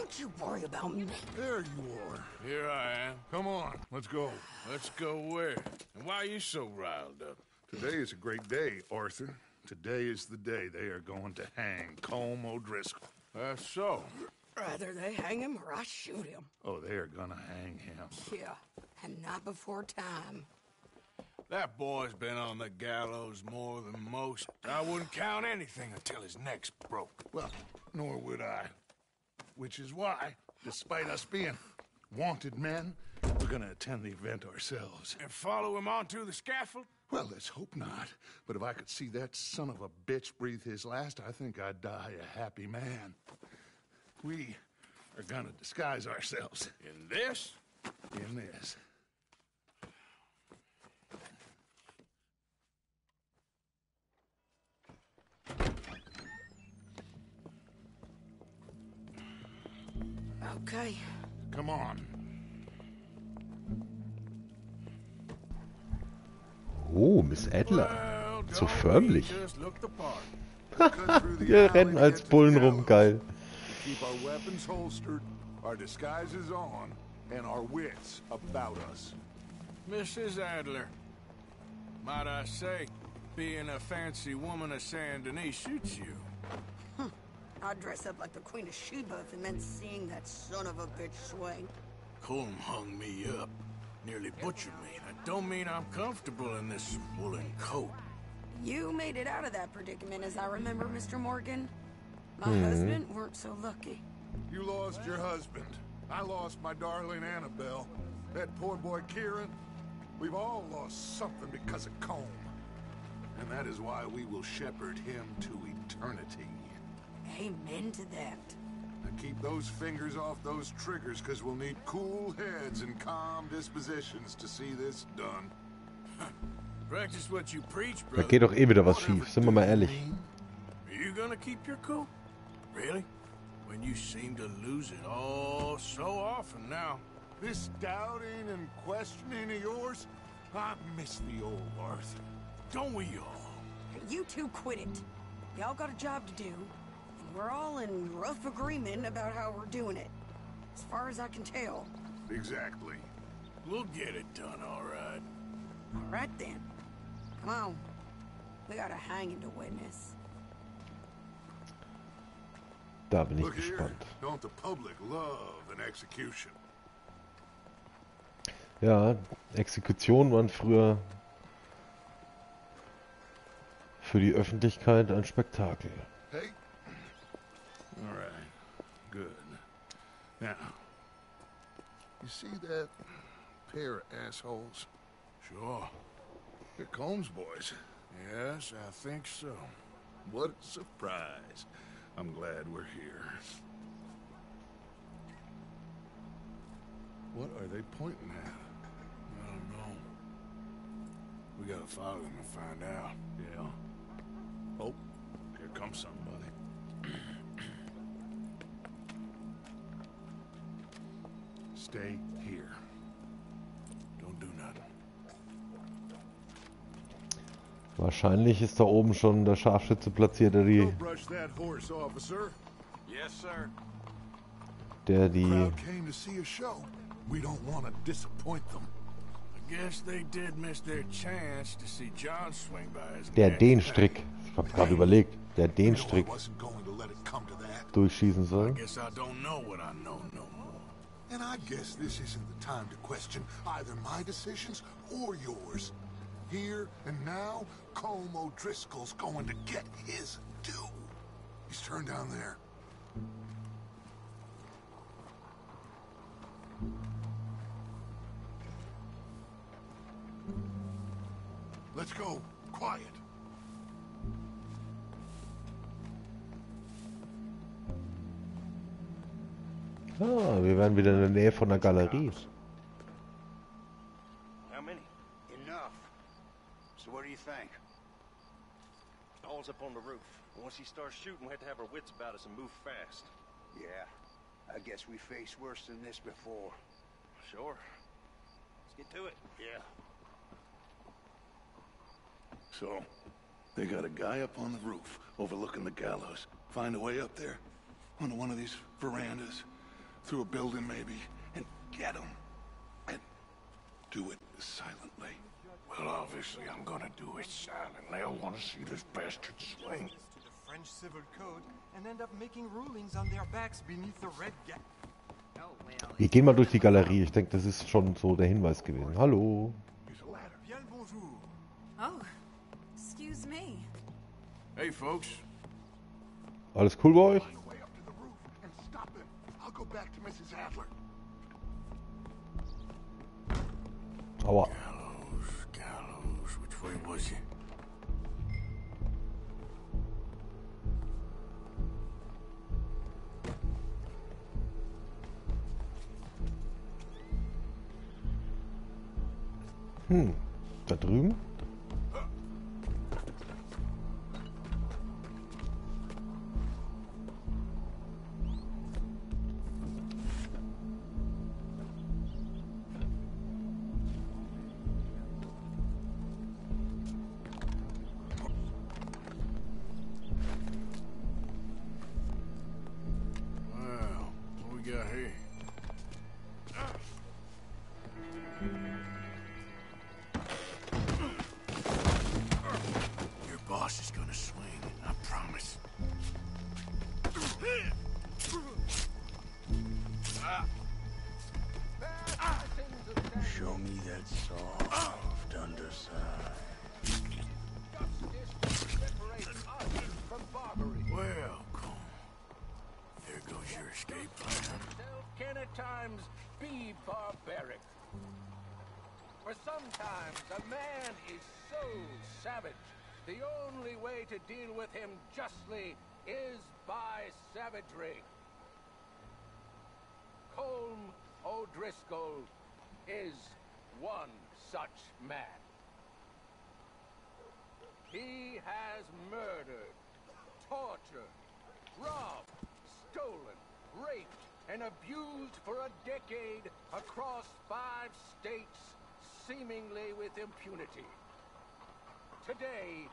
Don't you worry about me. There you are. Here I am. Come on, let's go. Let's go where? And why are you so riled up? Today is a great day, Arthur. Today is the day they are going to hang Colm O'Driscoll. That's so. Rather they hang him or I shoot him. Oh, they are gonna hang him. Yeah, and not before time. That boy's been on the gallows more than most. I wouldn't count anything until his neck's broke. Well, nor would I. Which is why, despite us being wanted men, we're gonna attend the event ourselves. And follow him onto the scaffold? Well, let's hope not. But if I could see that son of a bitch breathe his last, I think I'd die a happy man. We are gonna disguise ourselves. In this? In this. Okay. Come on. Oh, Miss Adler. Well, So don't förmlich. we just look the part? Wir rennen als Bullen rum, geil. Keep our weapons holstered, our disguises on, and our wits about us. Mrs. Adler, might I say, being a fancy woman of Saint Denis suits you. I'd dress up like the Queen of Sheba and then seeing that son of a bitch swing. Colm hung me up, nearly butchered me. That don't mean I'm comfortable in this woolen coat. You made it out of that predicament, as I remember, Mr. Morgan. My husband weren't so lucky. You lost your husband. I lost my darling Annabelle. That poor boy Kieran. We've all lost something because of Colm. And that is why we will shepherd him to eternity. Amen to that. Now keep those fingers off those triggers, because we'll need cool heads and calm dispositions to see this done. Practice what you preach, Da brother. geht doch eh wieder was schief, sind wir mal ehrlich. Are you gonna keep your cool? Really? When you seem to lose it all so often now. This doubting and questioning of yours, I miss the old Arthur. Don't we all? You two quit it. Y'all got a job to do, and we're all in rough agreement about how we're doing it. As far as I can tell. Exactly. We'll get it done, all right. All right then. Come on. We got a hanging to witness. Da bin ich Look here, gespannt. don't the public love an execution? Ja, Exekutionen waren früher für die Öffentlichkeit ein Spektakel. Hey? All right. Good. Now, you see that pair of assholes? Sure. They're Colm's boys. Yes, I think so. What a surprise. I'm glad we're here. What are they pointing at? I don't know. We gotta follow them and find out. Yeah. Oh, here comes somebody. Stay here. Don't do nothing. Wahrscheinlich ist da oben schon der Scharfschütze platziert, Go brush that horse, officer. Yes, sir. der die Crowd came to see a show. We don't want to disappoint them. I guess they did miss their chance to see John swing by his der neck. den Strick, ich habe gerade überlegt, der den You know I Strick wasn't going to let it come to that. durchschießen I soll. guess I don't know what I know no more. And I guess this isn't the time to question either my decisions or yours. Here and now, Colm O'Driscoll's going to get his due. He's turned down there. Let's go. Quiet. Ah, wir werden wieder in der Nähe von der Galerie. How many? Enough. So what do you think? All's up on the roof. Once he starts shooting, we have to have our wits about us and move fast. Yeah, I guess we faced worse than this before. Sure. Let's get to it. Yeah. So, they got a guy up on the roof overlooking the gallows. Find a way up there onto one of these verandas. through a building maybe, and get them. And do it silently. Well, obviously I'm gonna do it silently. I want to see this bastard swing. To the French Civil Code and end up making rulings on their backs beneath the red gap. Wir gehen mal durch die Galerie. Ich denke, das ist schon so der Hinweis gewesen. Hallo. Bien le bonjour. Oh, excuse me. Hey, folks. Alles cool bei euch? Find a way up to the roof and stop him. I'll go back to Mrs. Adler. Aua. Gallows. Which way was he? Da drüben? Well, what we got here? Your boss is gonna swing, I promise. Show me that soft underside. Well, cool. There goes your escape plan. Can at times be barbaric. For sometimes a man is so savage, the only way to deal with him justly is by savagery. Colm O'Driscoll is one such man. He has murdered, tortured, robbed, stolen, raped, and abused for a decade across 5 states, seemingly with impunity. Today,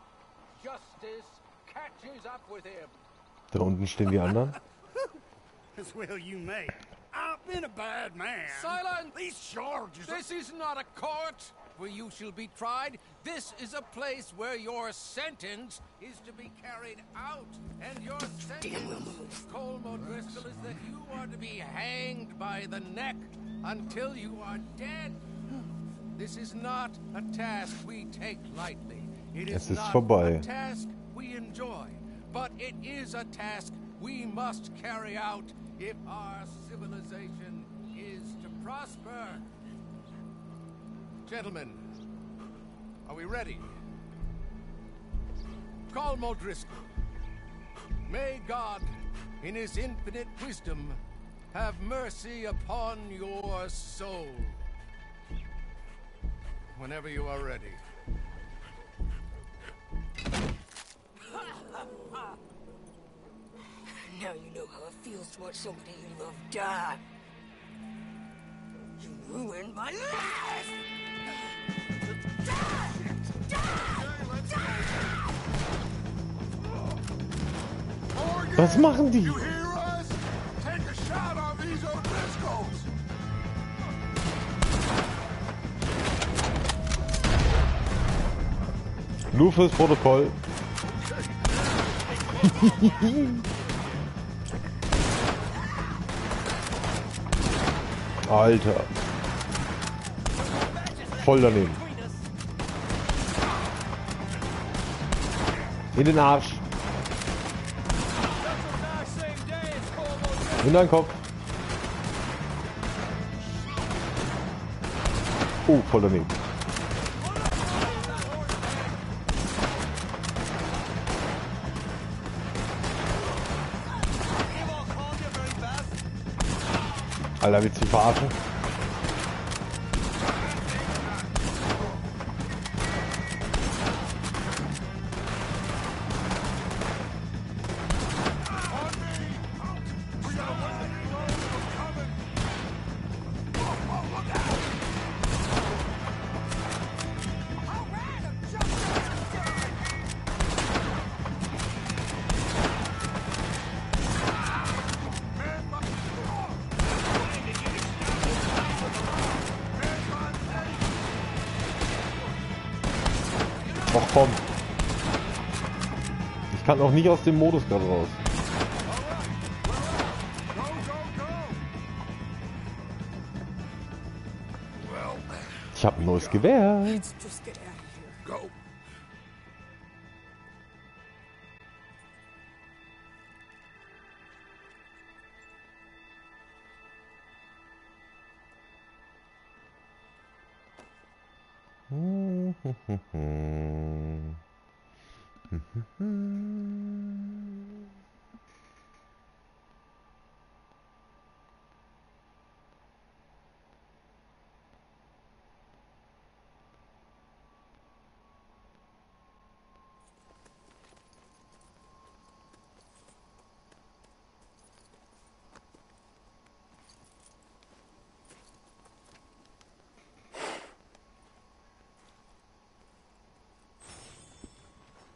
justice catches up with him. Da unten stehen die anderen. As well you may. I've been a bad man. Silence! These charges This is not a court where you shall be tried. This is a place where your sentence is to be carried out. And your sentence, Colm O'Driscoll, is that you are to be hanged by the neck until you are dead. This is not a task we take lightly. It Es is ist not vorbei. a task we enjoy, but it is a task we must carry out if our civilization is to prosper. Gentlemen, are we ready? Colm O'Driscoll, may God, in his infinite wisdom, have mercy upon your soul. Whenever you are ready. Now you know how it feels to watch somebody you love die. You ruined my life! Was machen die? You hear us? Take a shot on these O'Driscolls. Nur fürs Protokoll. Alter. Voll daneben. In den Arsch. In deinen Kopf. Oh, voll daneben. Alter, willst du mich verarschen? Ach komm. Ich kann auch nicht aus dem Modus gerade raus. Ich habe ein neues Gewehr. Let's just get out of here. Go.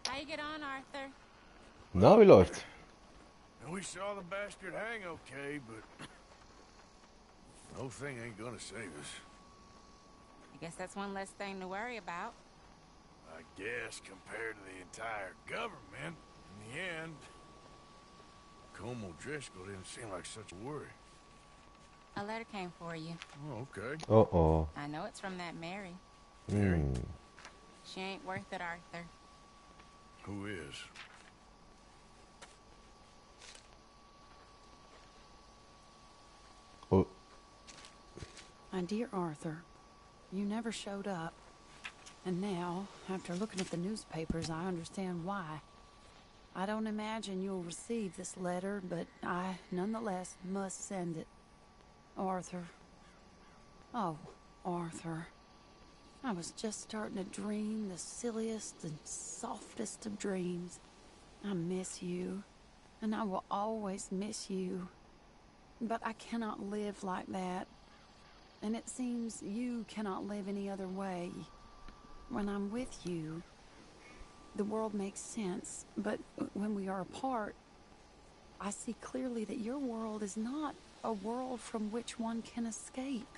How you get on, Arthur? Na, wie läuft's? And we saw the bastard hang okay, but no thing ain't gonna save us. I guess that's one less thing to worry about. I guess compared to the entire government, in the end, Colm O'Driscoll didn't seem like such a worry. A letter came for you. Oh, okay. Oh. I know it's from that Mary. She ain't worth it, Arthur. Who is? Oh. My dear Arthur, you never showed up. And now, after looking at the newspapers, I understand why. I don't imagine you'll receive this letter, but I, nonetheless, must send it. Arthur. Oh, Arthur. I was just starting to dream the silliest and softest of dreams. I miss you, and I will always miss you. But I cannot live like that. And it seems you cannot live any other way. When I'm with you, the world makes sense. But when we are apart, I see clearly that your world is not a world from which one can escape.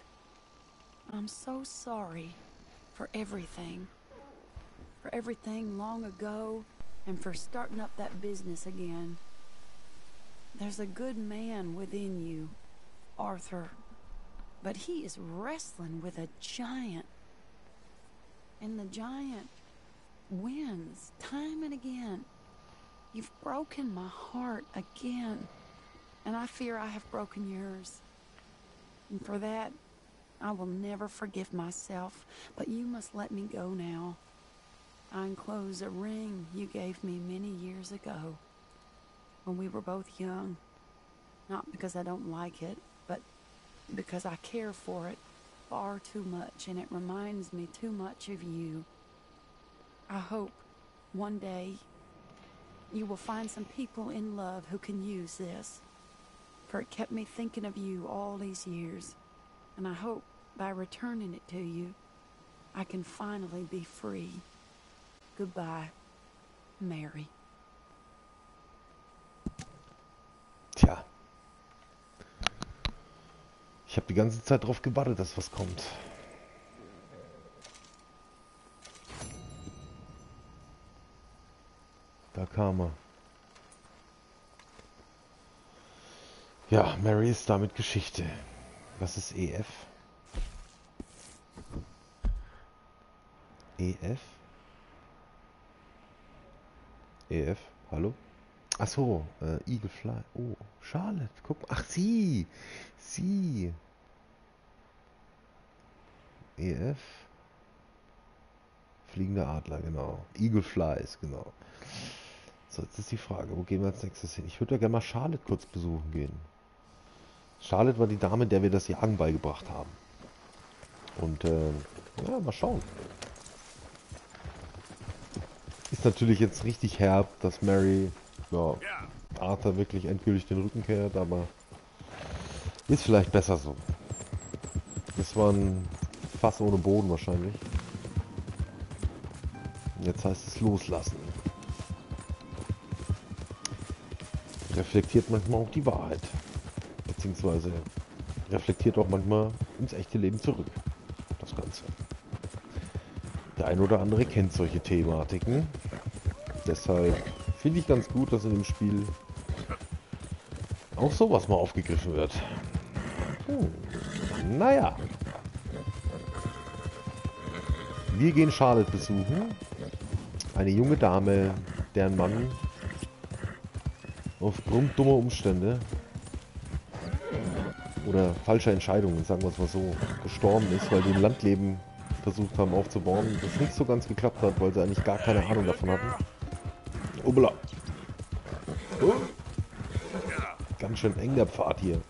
I'm so sorry for everything. For everything long ago, and for starting up that business again. There's a good man within you, Arthur. But he is wrestling with a giant. And the giant wins time and again. You've broken my heart again. And I fear I have broken yours. And for that, I will never forgive myself. But you must let me go now. I enclose a ring you gave me many years ago, when we were both young. Not because I don't like it, but because I care for it far too much, and it reminds me too much of you. I hope one day you will find some people in love who can use this, for it kept me thinking of you all these years, and I hope by returning it to you, I can finally be free. Goodbye, Mary. Tja. Ich habe die ganze Zeit drauf gewartet, dass was kommt. Da kam er. Ja, Mary ist damit Geschichte. Was ist EF? EF? EF? Hallo? Ach so, Eagle Fly. Oh, Charlotte. Guck mal. Ach, sie. Sie. EF. Fliegender Adler, genau. Eagle Flies, genau. So, jetzt ist die Frage, wo gehen wir als nächstes hin? Ich würde ja gerne mal Charlotte kurz besuchen gehen. Charlotte war die Dame, der wir das Jagen beigebracht haben. Und, ja, mal schauen. Ist natürlich jetzt richtig herb, dass Mary, ja, Arthur wirklich endgültig den Rücken kehrt, aber ist vielleicht besser so. Das war ein Fass ohne Boden wahrscheinlich. Jetzt heißt es loslassen. Reflektiert manchmal auch die Wahrheit. Beziehungsweise reflektiert auch manchmal ins echte Leben zurück. Das Ganze. Der ein oder andere kennt solche Thematiken. Deshalb finde ich ganz gut, dass in dem Spiel auch sowas mal aufgegriffen wird. Naja. Wir gehen Charlotte besuchen. Eine junge Dame, deren Mann aufgrund dummer Umstände oder falscher Entscheidungen, sagen wir es mal so, gestorben ist, weil die ein Landleben versucht haben aufzubauen, das nicht so ganz geklappt hat, weil sie eigentlich gar keine Ahnung davon hatten. Obla. Oh. Ganz schön eng der Pfad hier.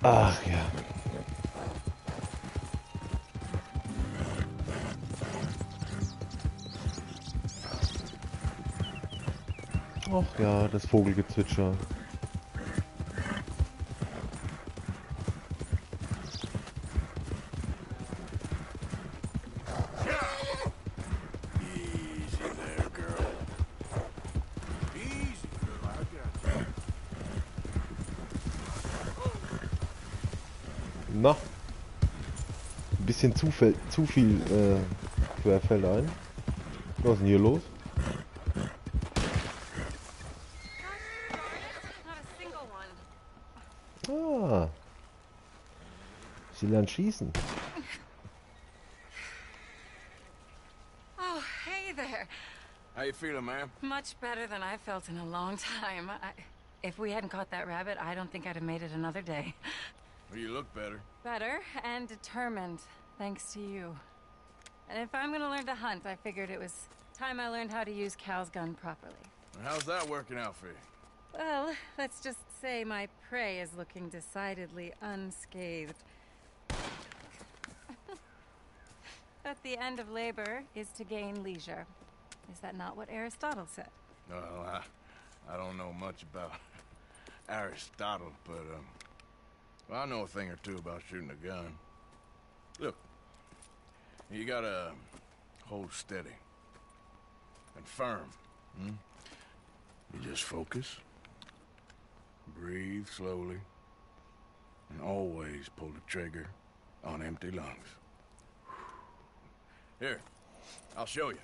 Ach ja. Ach ja, das Vogelgezwitscher. Easy there, girl. Easy, girl. I got you. Na. Ein bisschen zu viel Querfeldein. Was ist denn hier los? Ah. Sie lernt schießen. Oh, hey there. How you feeling, ma'am? Much better than I felt in a long time. If we hadn't caught that rabbit, I don't think I'd have made it another day. Well, you look better. Better and determined, thanks to you. And if I'm gonna learn to hunt, I figured it was time I learned how to use Cal's gun properly. How's that working out for you? Well, let's just say my prey is looking decidedly unscathed. At the end of labor is to gain leisure. Is that not what Aristotle said? Well, I don't know much about Aristotle, but, well, I know a thing or two about shooting a gun. Look, you gotta hold steady and firm. You just focus, breathe slowly, and always pull the trigger on empty lungs. Here, I'll show you.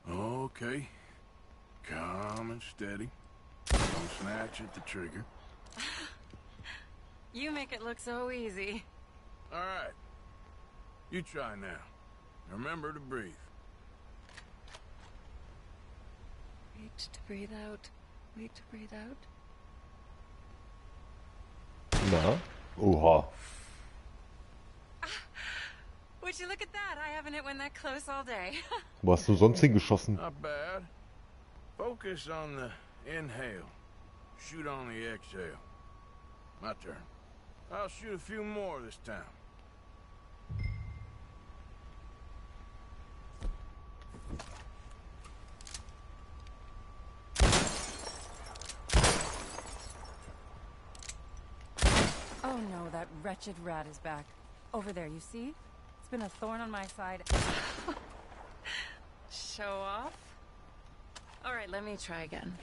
Okay. Calm and steady. Don't snatch at the trigger. You make it look so easy. All right. You try now. Remember to breathe. Wait to breathe out. Wait to breathe out. Na? Oha. Would you look at that? I haven't hit one that close all day. Wo hast du sonst hingeschossen? Not bad. Focus on the inhale. Shoot on the exhale. My turn. I'll shoot a few more this time. Oh no, that wretched rat is back. Over there, you see? It's been a thorn on my side. Show off? All right, let me try again.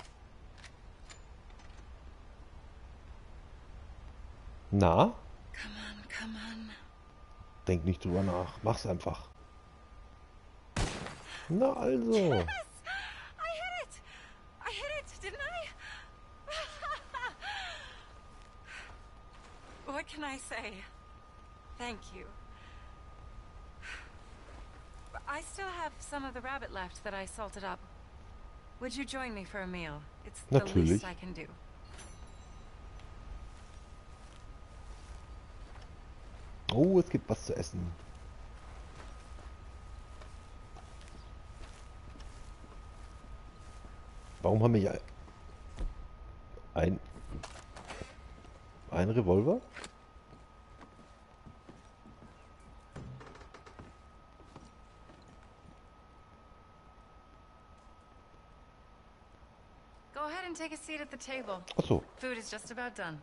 Na? Come on, come on. Denk nicht drüber nach. Mach's einfach. Na also. Yes! I hit it! I hit it, didn't I? What can I say? Thank you. I still have some of the rabbit left that I salted up. Would you join me for a meal? It's the Natürlich. least I can do. Oh, es gibt was zu essen. Warum haben wir ein Revolver? Go ahead and take a seat at the table. Ach so. Food is just about done.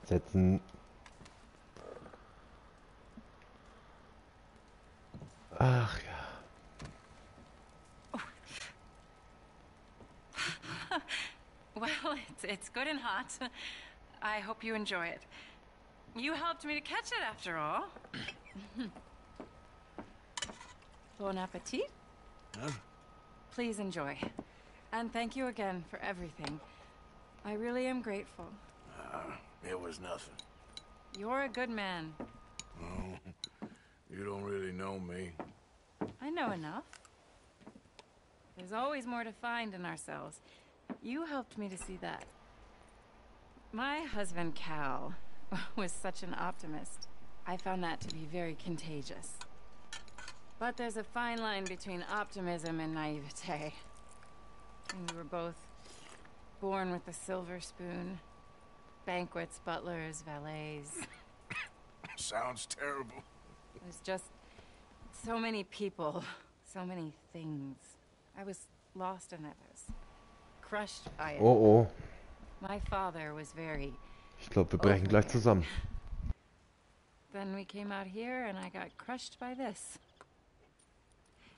Setzen. Ach ja. Well, it's good and hot. I hope you enjoy it. You helped me to catch it, after all. Bon appetit. Huh? Please enjoy. And thank you again for everything. I really am grateful. It was nothing. You're a good man. Oh, you don't really know me. I know enough. There's always more to find in ourselves. You helped me to see that. My husband, Cal, was such an optimist. I found that to be very contagious. But there's a fine line between optimism and naivete. And we were both born with a silver spoon. Banquets, butlers, valets. Sounds terrible. There's just so many people, so many things. I was lost in it. I was crushed by it. Oh oh. My father was very... Ich glaube, wir brechen gleich zusammen. Then we came out here and I got crushed by this.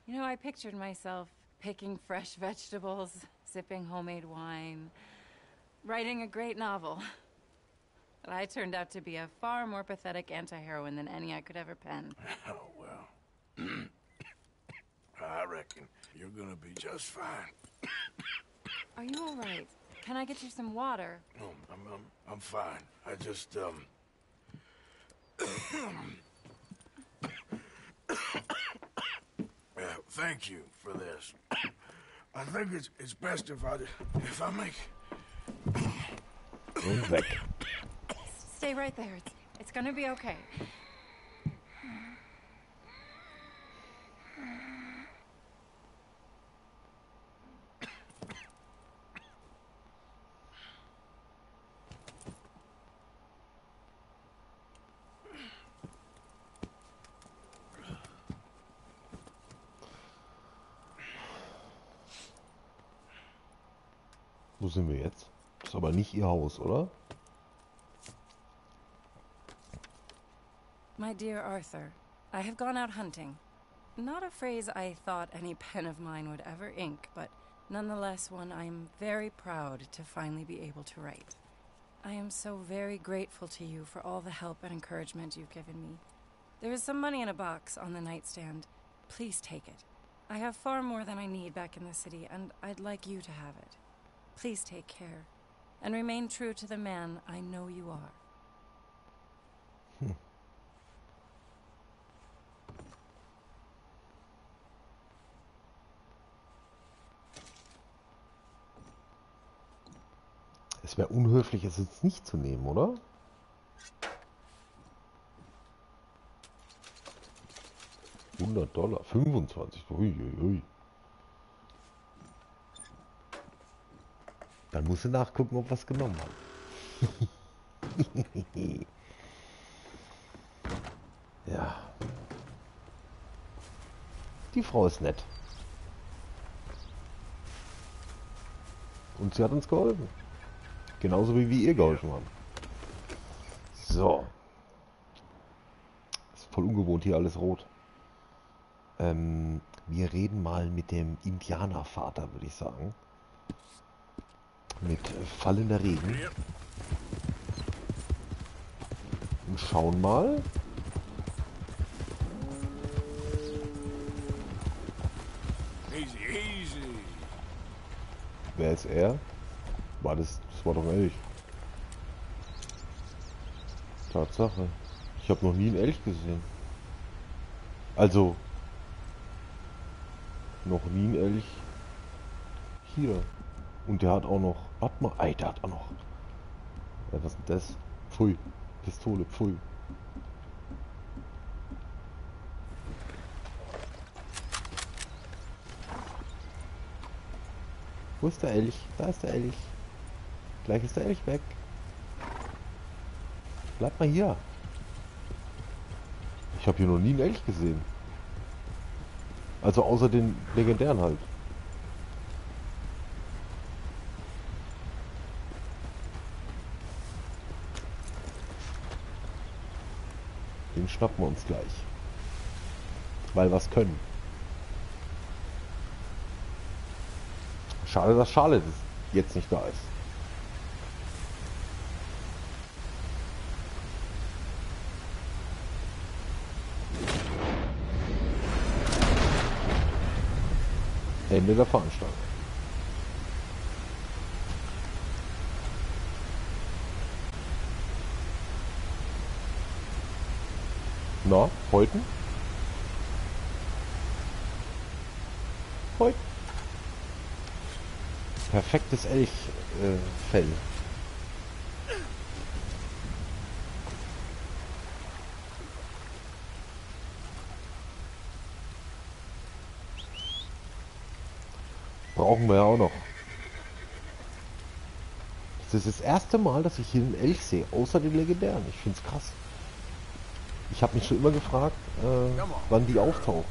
You know, I pictured myself picking fresh vegetables, sipping homemade wine, writing a great novel. But I turned out to be a far more pathetic anti-heroine than any I could ever pen. Oh, well. I reckon you're gonna be just fine. Are you all right? Can I get you some water? No, I'm fine. I just, thank you for this. I think it's best if I make... Und weg. Stay right there. It's gonna be okay. Wo sind wir jetzt? Ist aber nicht ihr Haus, oder? My dear Arthur, I have gone out hunting. Not a phrase I thought any pen of mine would ever ink, but nonetheless one I am very proud to finally be able to write. I am so very grateful to you for all the help and encouragement you've given me. There is some money in a box on the nightstand. Please take it. I have far more than I need back in the city, and I'd like you to have it. Please take care, and remain true to the man I know you are. Es wäre unhöflich, es jetzt nicht zu nehmen, oder? $100, 25. Uiuiui. Dann musst du nachgucken, ob wir es genommen haben. Ja. Die Frau ist nett. Und sie hat uns geholfen. Genauso wie wir ihr geholfen haben. So. Ist voll ungewohnt hier alles rot. Wir reden mal mit dem Indianervater, würde ich sagen. Mit fallender Regen. Und schauen mal. Easy, easy. Wer ist er? Das war doch ein Elch. Tatsache. Ich habe noch nie einen Elch gesehen. Also, noch nie einen Elch hier. Und der hat auch noch... Warte mal, ey, der hat auch noch... was ist denn das? Pfui. Pistole, pfui. Wo ist der Elch? Da ist der Elch. Gleich ist der Elch weg. Bleib mal hier. Ich habe hier noch nie einen Elch gesehen. Also außer den legendären halt. Den schnappen wir uns gleich. Weil wir es können. Schade, dass Charlotte jetzt nicht da ist. Ende der Veranstaltung. Na, heute? Heute. Perfektes Elchfell. Brauchen wir ja auch noch. Das ist das erste Mal, dass ich hier einen Elch sehe, außer den legendären. Ich finde es krass. Ich habe mich schon immer gefragt, wann die auftauchen.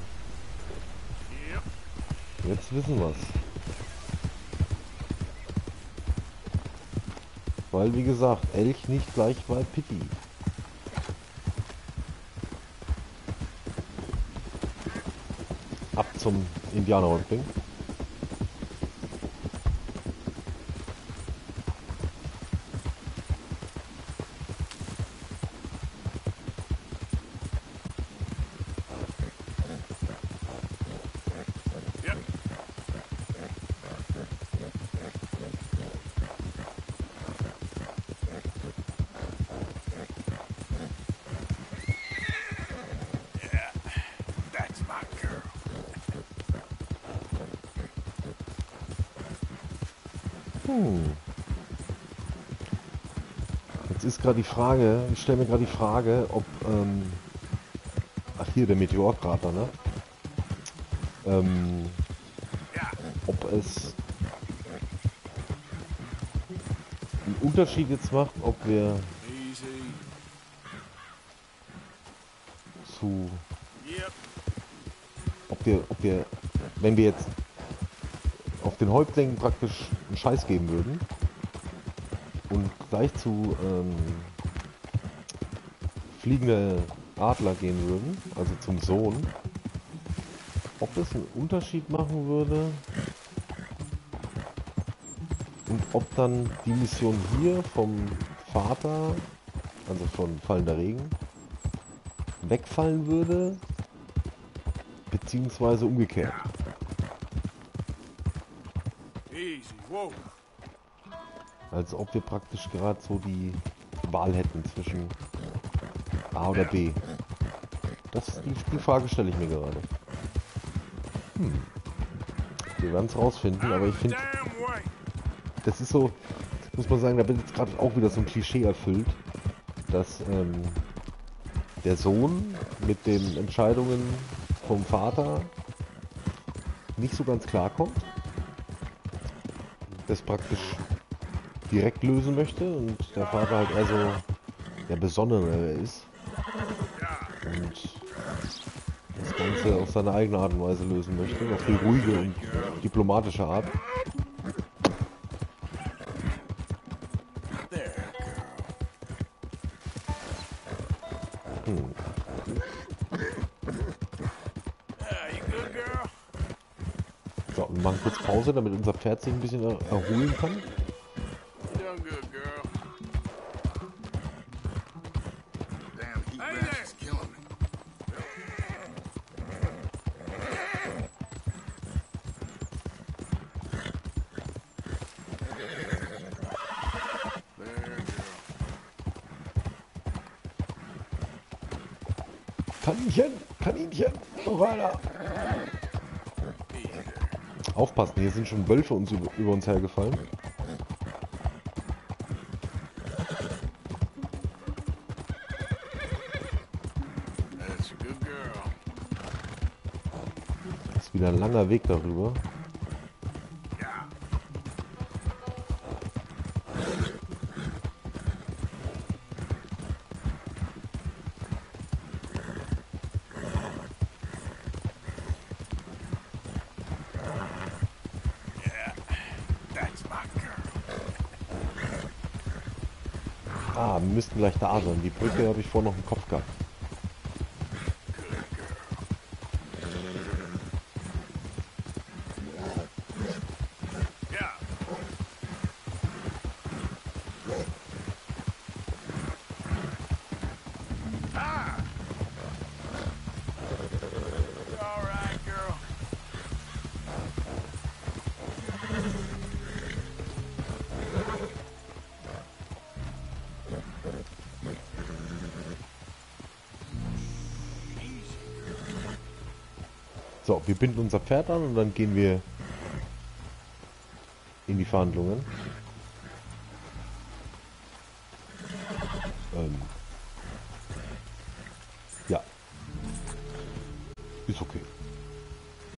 Jetzt wissen wir es. Weil, wie gesagt, Elch nicht gleich Waldpitti. Ab zum Indianerhäuptling. Jetzt ist gerade die Frage, ich stelle mir gerade die Frage, ob, ach hier, der Meteorkrater, ne? Ob es einen Unterschied jetzt macht, ob wir ob wir, wenn wir jetzt auf den Häuptlingen praktisch einen Scheiß geben würden und gleich zu fliegende Adler gehen würden, also zum Sohn, ob es einen Unterschied machen würde und ob dann die Mission hier vom Vater, also von fallender Regen, wegfallen würde, beziehungsweise umgekehrt. Als ob wir praktisch gerade so die Wahl hätten zwischen A oder B. Die Frage stelle ich mir gerade. Wir werden es rausfinden, aber ich finde, das ist so, muss man sagen, da wird jetzt gerade auch wieder so ein Klischee erfüllt, dass der Sohn mit den Entscheidungen vom Vater nicht so ganz klarkommt, das praktisch direkt lösen möchte und der Vater halt eher so der Besonnene ist und das Ganze auf seine eigene Art und Weise lösen möchte, auf die ruhige und diplomatische Art. So, wir machen kurz Pause, damit unser Pferd sich ein bisschen erholen kann. Kaninchen, Kaninchen, noch einer. Aufpassen, hier sind schon Wölfe über uns hergefallen. Das ist wieder ein langer Weg darüber. Ah, wir müssten gleich da sein. Die Brücke habe ich vorher noch im Kopf gehabt. So, wir binden unser Pferd an und dann gehen wir in die Verhandlungen. Ja. Ist okay.